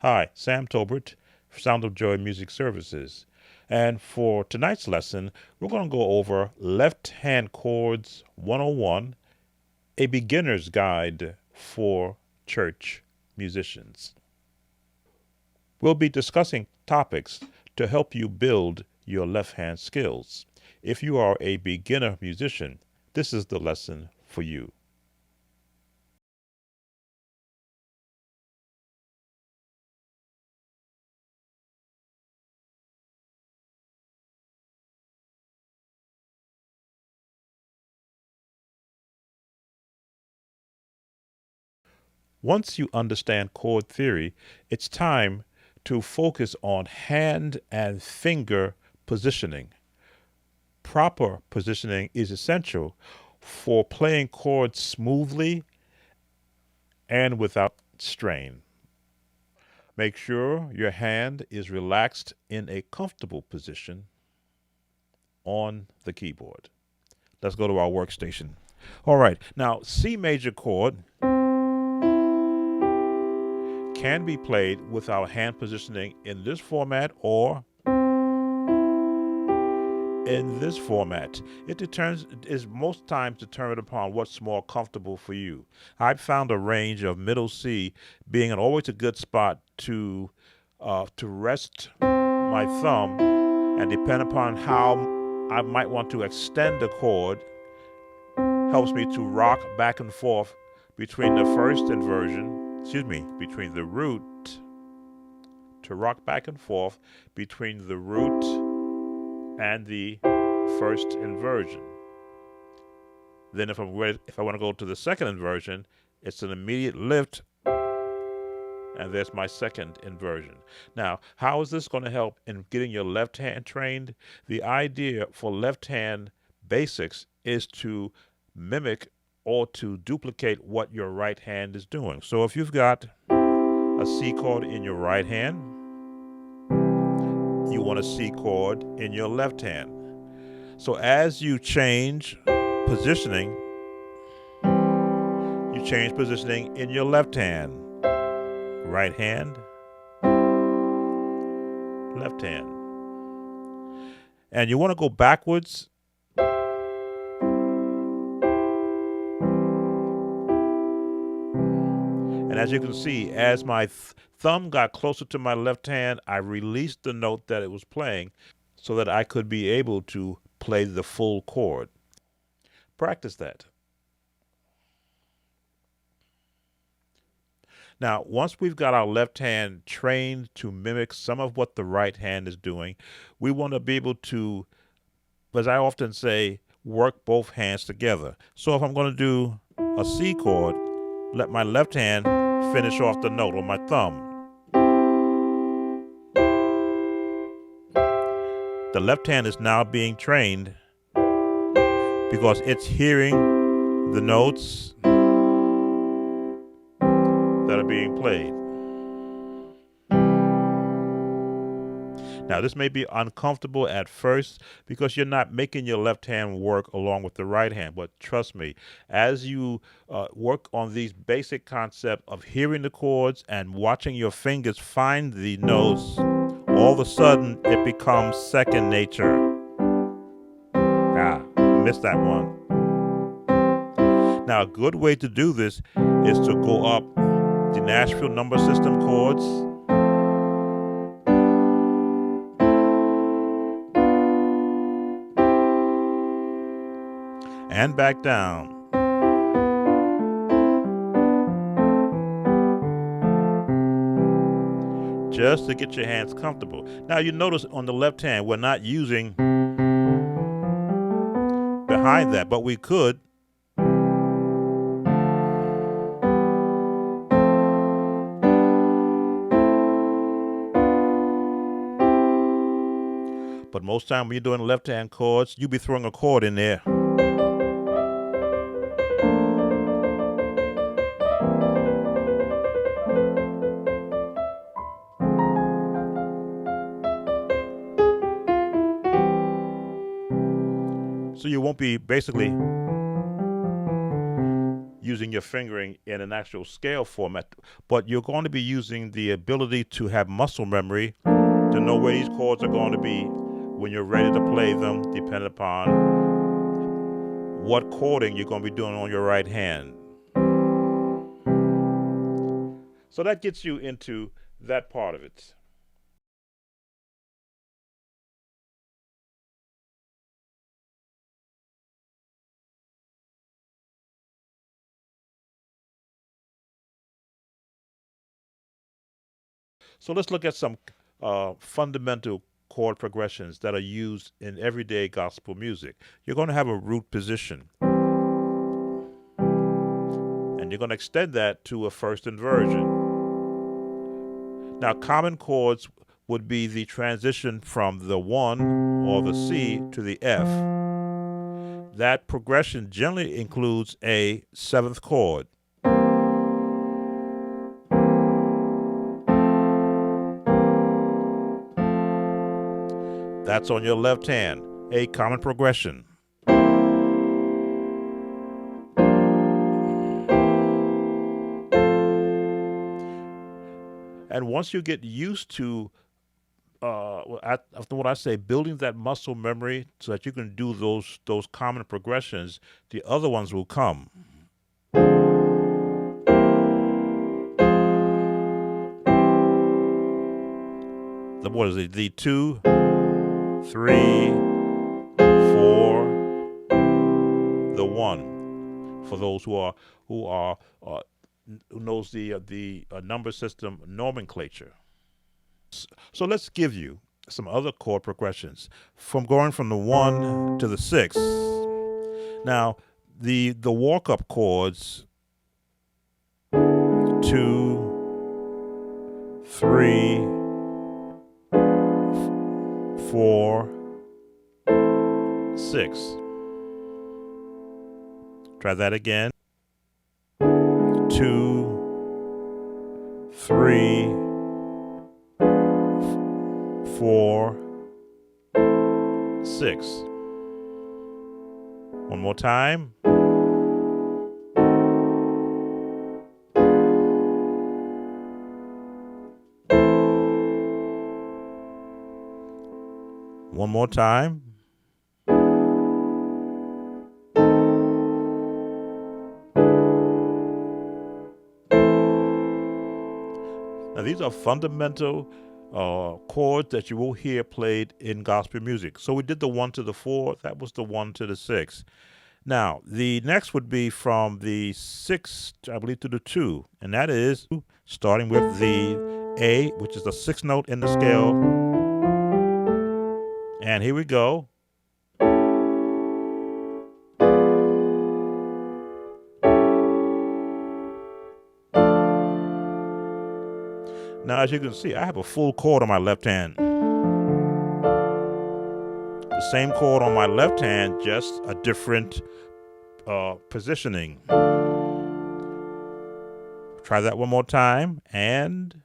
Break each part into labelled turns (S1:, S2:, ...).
S1: Hi, Sam Tolbert, Sound of Joy Music Services. And for tonight's lesson, we're going to go over Left Hand Chords 101, a beginner's guide for church musicians. We'll be discussing topics to help you build your left hand skills. If you are a beginner musician, this is the lesson for you. Once you understand chord theory, it's time to focus on hand and finger positioning. Proper positioning is essential for playing chords smoothly and without strain. Make sure your hand is relaxed in a comfortable position on the keyboard. Let's go to our workstation. All right, now C major chord can be played with our hand positioning in this format or in this format. It is most times determined upon what's more comfortable for you. I've found a range of middle C being always a good spot to rest my thumb, and depend upon how I might want to extend the chord, helps me to rock back and forth between the first inversion, between the root, to rock back and forth between the root and the first inversion. Then if I want to go to the second inversion, it's an immediate lift, and there's my second inversion. Now, how is this going to help in getting your left hand trained? The idea for left hand basics is to mimic or to duplicate what your right hand is doing. So if you've got a C chord in your right hand, you want a C chord in your left hand. So as you change positioning, you change positioning in your left hand. Right hand, left hand. And you want to go backwards. And as you can see, as my thumb got closer to my left hand, I released the note that it was playing so that I could be able to play the full chord. Practice that. Now, once we've got our left hand trained to mimic some of what the right hand is doing, we want to be able to, as I often say, work both hands together. So if I'm going to do a C chord, let my left hand finish off the note on my thumb. The left hand is now being trained because it's hearing the notes that are being played. Now, this may be uncomfortable at first because you're not making your left hand work along with the right hand. But trust me, as you work on these basic concepts of hearing the chords and watching your fingers find the notes, all of a sudden it becomes second nature. Missed that one. Now, a good way to do this is to go up the Nashville number system chords, and back down. Just to get your hands comfortable. Now you notice on the left hand, we're not using behind that, but we could. But most time when you're doing left hand chords, you'll be throwing a chord in there. So you won't be basically using your fingering in an actual scale format, but you're going to be using the ability to have muscle memory to know where these chords are going to be when you're ready to play them, depending upon what chording you're going to be doing on your right hand. So that gets you into that part of it. So let's look at some fundamental chord progressions that are used in everyday gospel music. You're going to have a root position, and you're going to extend that to a first inversion. Now, common chords would be the transition from the 1 or the C to the F. That progression generally includes a 7th chord. That's on your left hand, a common progression. And once you get used to what I say, building that muscle memory so that you can do those common progressions, the other ones will come. What is it? The 2, 3, 4, the 1. For those who knows the number system nomenclature. So let's give you some other chord progressions from going from the 1 to the 6. Now, the walk-up chords 2, 3, 4, 6. Try that again. 2, 3, 4, 6. One more time. One more time. Now, these are fundamental chords that you will hear played in gospel music. So we did the 1 to the 4. That was the 1 to the 6. Now, the next would be from the 6, I believe, to the 2. And that is starting with the A, which is the 6th note in the scale. And here we go. Now, as you can see, I have a full chord on my left hand. The same chord on my left hand, just a different positioning. Try that one more time, and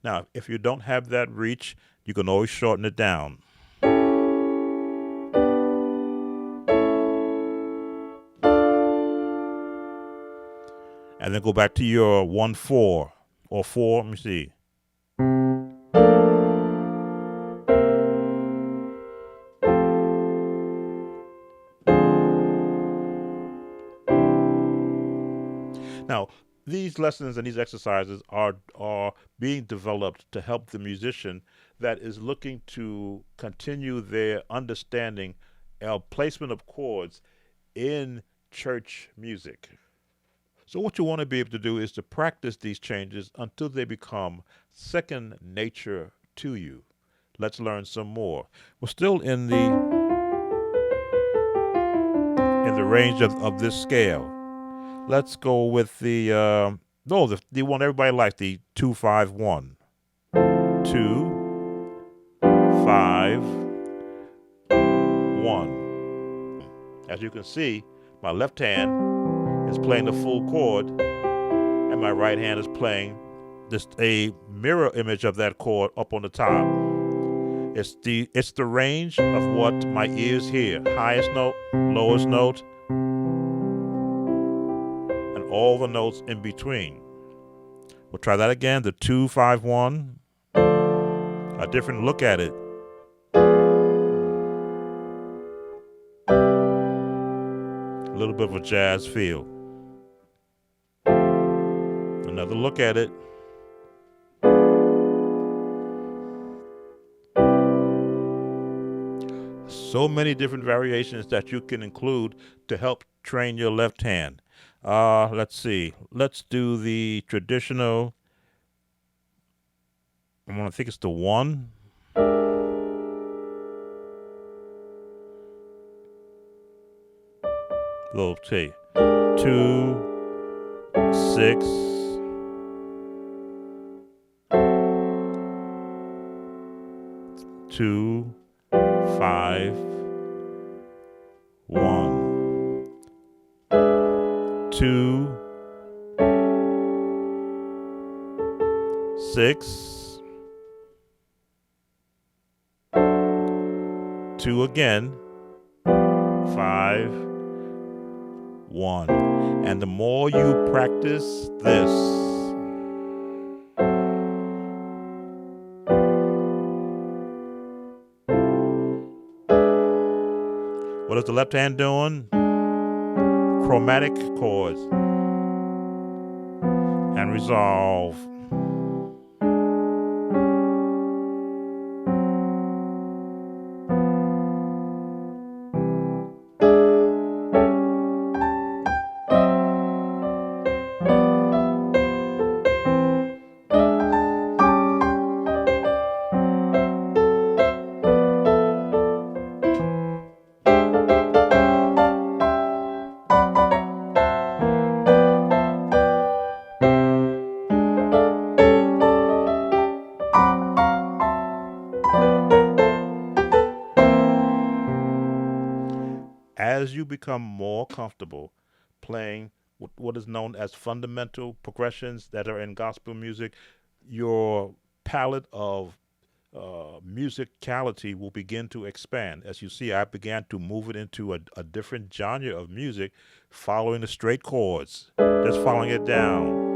S1: now, if you don't have that reach, you can always shorten it down. And then go back to your 1, 4, or 4, let me see. Now, these lessons and these exercises are being developed to help the musician that is looking to continue their understanding of placement of chords in church music. So what you want to be able to do is to practice these changes until they become second nature to you. Let's learn some more. We're still in the range of this scale. Let's go with the one everybody likes, the 2, 5, 1. 2, 5, 1. As you can see, my left hand is playing the full chord, and my right hand is playing a mirror image of that chord up on the top. It's the range of what my ears hear. Highest note, lowest note, and all the notes in between. We'll try that again. The 2, 5, 1. A different look at it. A little bit of a jazz feel. Another look at it. So many different variations that you can include to help train your left hand. Let's see. Let's do the traditional. I think it's the 1. Okay. 2, 6. 2, 5, 1, 2, 6, 2 again, 5, 1. And the more you practice this, what is the left hand doing? Chromatic chords and resolve. As you become more comfortable playing what is known as fundamental progressions that are in gospel music, your palette of musicality will begin to expand. As you see, I began to move it into a different genre of music, following the straight chords, just following it down.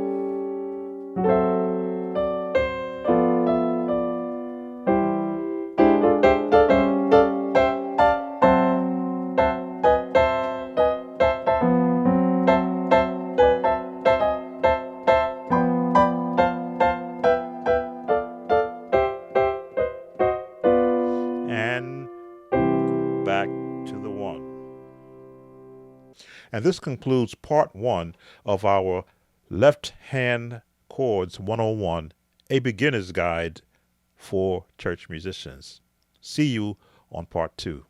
S1: And back to the 1. And this concludes part 1 of our Left Hand Chords 101, a beginner's guide for church musicians. See you on part 2.